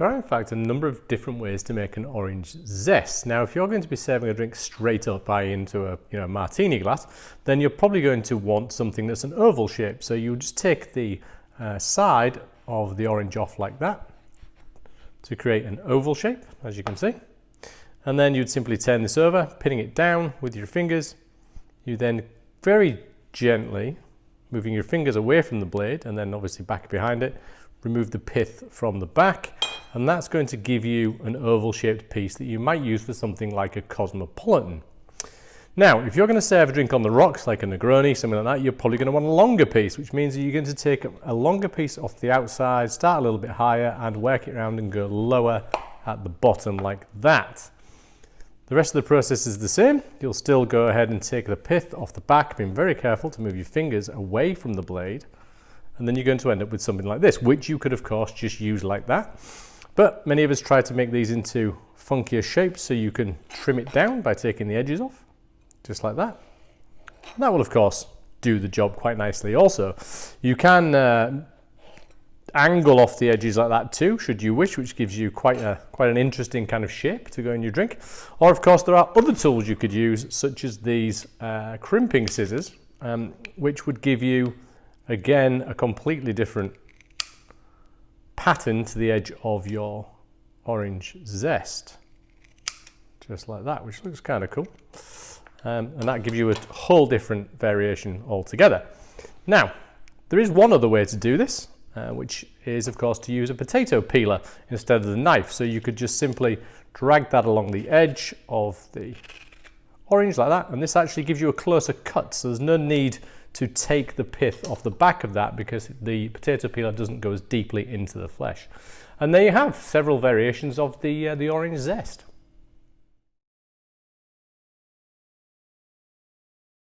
There are in fact a number of different ways to make an orange zest. Now if you're going to be serving a drink straight up, into a martini glass, then you're probably going to want something that's an oval shape. So you just take the side of the orange off like that to create an oval shape, as you can see. And then you'd simply turn this over, pinning it down with your fingers. You then very gently, moving your fingers away from the blade and then obviously back behind it, remove the pith from the back, and that's going to give you an oval shaped piece that you might use for something like a cosmopolitan. Now, if you're going to serve a drink on the rocks, like a Negroni, something like that, you're probably going to want a longer piece, which means that you're going to take a longer piece off the outside, start a little bit higher and work it around and go lower at the bottom like that. The rest of the process is the same. You'll still go ahead and take the pith off the back, being very careful to move your fingers away from the blade. And then you're going to end up with something like this, which you could of course just use like that. But many of us try to make these into funkier shapes, so you can trim it down by taking the edges off, just like that. And that will of course do the job quite nicely also. You can angle off the edges like that too, should you wish, which gives you quite an interesting kind of shape to go in your drink. Or of course there are other tools you could use, such as these crimping scissors, which would give you again a completely different pattern to the edge of your orange zest, just like that, which looks kind of cool. And that gives you a whole different variation altogether. Now, there is one other way to do this, which is of course to use a potato peeler instead of the knife. So you could just simply drag that along the edge of the orange like that, and this actually gives you a closer cut, so there's no need to take the pith off the back of that, because the potato peeler doesn't go as deeply into the flesh. And there you have several variations of the orange zest.